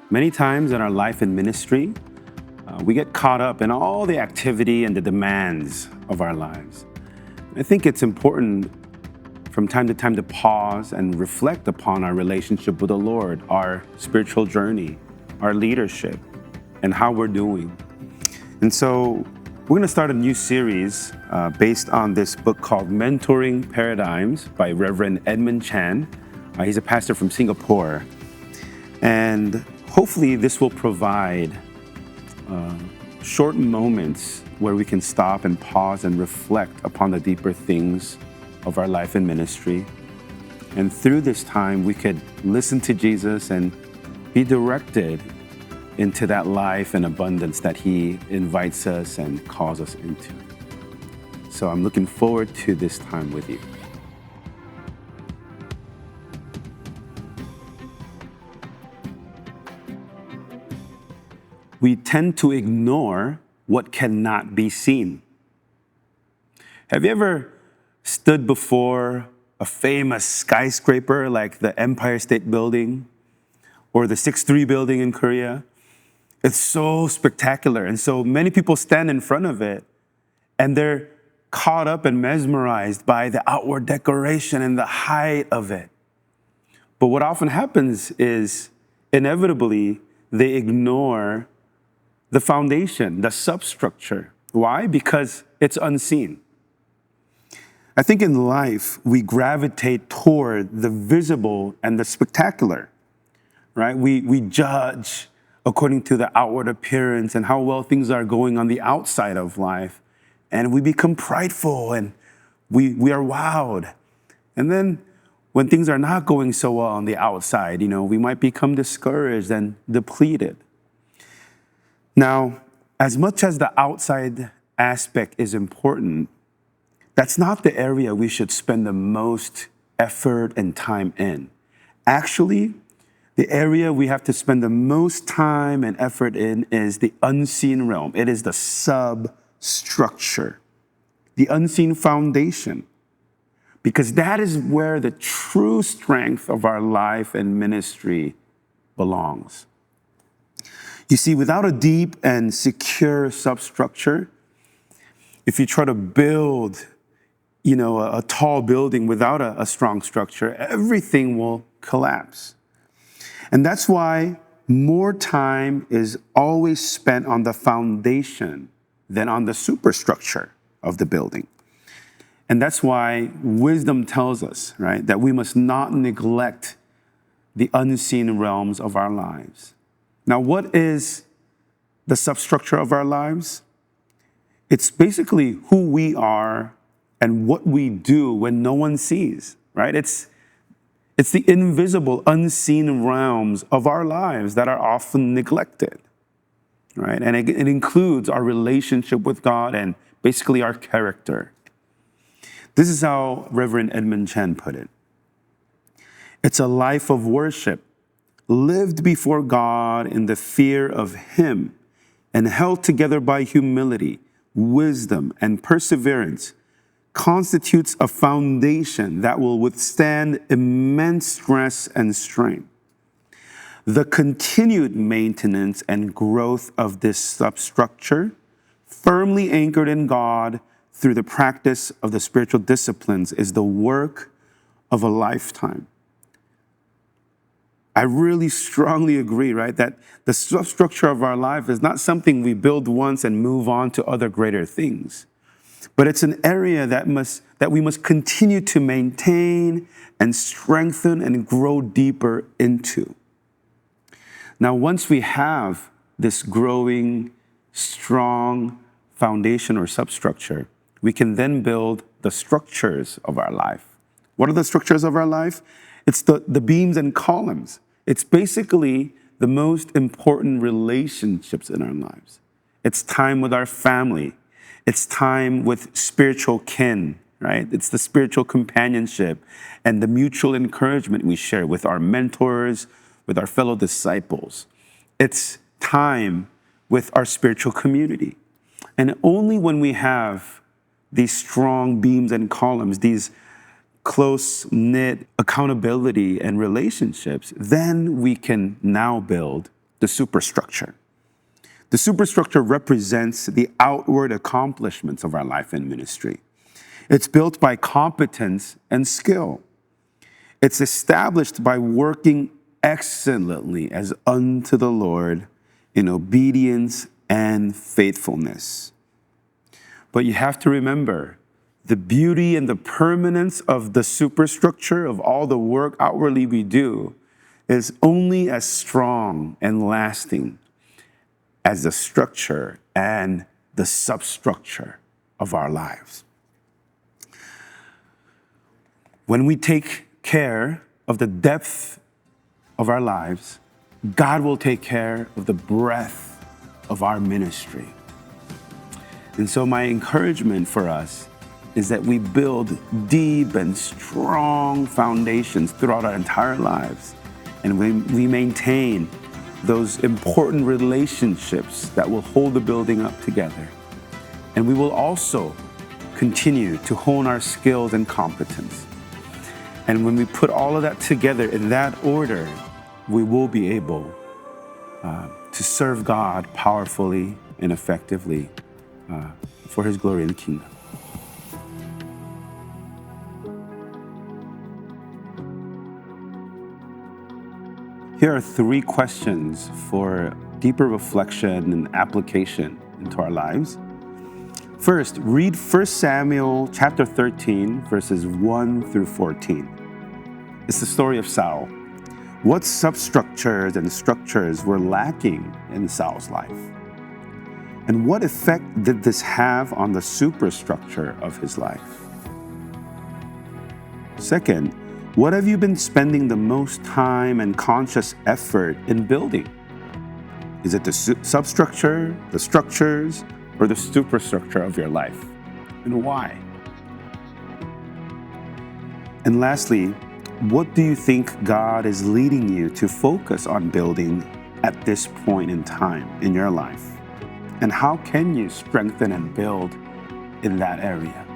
Many times in our life and ministry, we get caught up in all the activity and the demands of our lives. I think it's important from time to time to pause and reflect upon our relationship with the Lord, our spiritual journey, our leadership, and how we're doing. And so we're going to start a new series based on this book called Mentoring Paradigms by Reverend Edmund Chan. He's a pastor from Singapore. And hopefully this will provide short moments where we can stop and pause and reflect upon the deeper things of our life and ministry. And through this time, we could listen to Jesus and be directed into that life and abundance that He invites us and calls us into. So I'm looking forward to this time with you. We tend to ignore what cannot be seen. Have you ever stood before a famous skyscraper like the Empire State Building or the 6-3 building in Korea? It's so spectacular, and so many people stand in front of it and they're caught up and mesmerized by the outward decoration and the height of it. But what often happens is inevitably they ignore the foundation, the substructure. Why? Because it's unseen. I think in life, we gravitate toward the visible and the spectacular, right? We judge according to the outward appearance and how well things are going on the outside of life. And we become prideful and we are wowed. And then when things are not going so well on the outside, we might become discouraged and depleted. Now, as much as the outside aspect is important, that's not the area we should spend the most effort and time in. Actually, the area we have to spend the most time and effort in is the unseen realm. It is the substructure, the unseen foundation, because that is where the true strength of our life and ministry belongs. You see, without a deep and secure substructure, if you try to build a tall building without a strong structure, everything will collapse. And that's why more time is always spent on the foundation than on the superstructure of the building. And that's why wisdom tells us, right, that we must not neglect the unseen realms of our lives. Now, what is the substructure of our lives? It's basically who we are and what we do when no one sees, right? It's the invisible, unseen realms of our lives that are often neglected, right? And it includes our relationship with God and basically our character. This is how Reverend Edmund Chan put it. It's a life of worship, lived before God in the fear of Him and held together by humility, wisdom, and perseverance, constitutes a foundation that will withstand immense stress and strain. The continued maintenance and growth of this substructure, firmly anchored in God through the practice of the spiritual disciplines, is the work of a lifetime. I really strongly agree, right, that the substructure of our life is not something we build once and move on to other greater things. But it's an area that we must continue to maintain and strengthen and grow deeper into. Now, once we have this growing, strong foundation or substructure, we can then build the structures of our life. What are the structures of our life? It's the beams and columns. It's basically the most important relationships in our lives. It's time with our family. It's time with spiritual kin, right? It's the spiritual companionship and the mutual encouragement we share with our mentors, with our fellow disciples. It's time with our spiritual community. And only when we have these strong beams and columns, these close-knit accountability and relationships, then we can now build the superstructure. The superstructure represents the outward accomplishments of our life and ministry. It's built by competence and skill. It's established by working excellently as unto the Lord in obedience and faithfulness. But you have to remember, the beauty and the permanence of the superstructure of all the work outwardly we do is only as strong and lasting as the structure and the substructure of our lives. When we take care of the depth of our lives, God will take care of the breadth of our ministry. And so my encouragement for us is that we build deep and strong foundations throughout our entire lives. And we maintain those important relationships that will hold the building up together. And we will also continue to hone our skills and competence. And when we put all of that together in that order, we will be able to serve God powerfully and effectively for His glory in the kingdom. Here are 3 questions for deeper reflection and application into our lives. First, read 1 Samuel chapter 13, verses 1 through 14. It's the story of Saul. What substructures and structures were lacking in Saul's life? And what effect did this have on the superstructure of his life? Second, what have you been spending the most time and conscious effort in building? Is it the substructure, the structures, or the superstructure of your life? And why? And lastly, what do you think God is leading you to focus on building at this point in time in your life? And how can you strengthen and build in that area?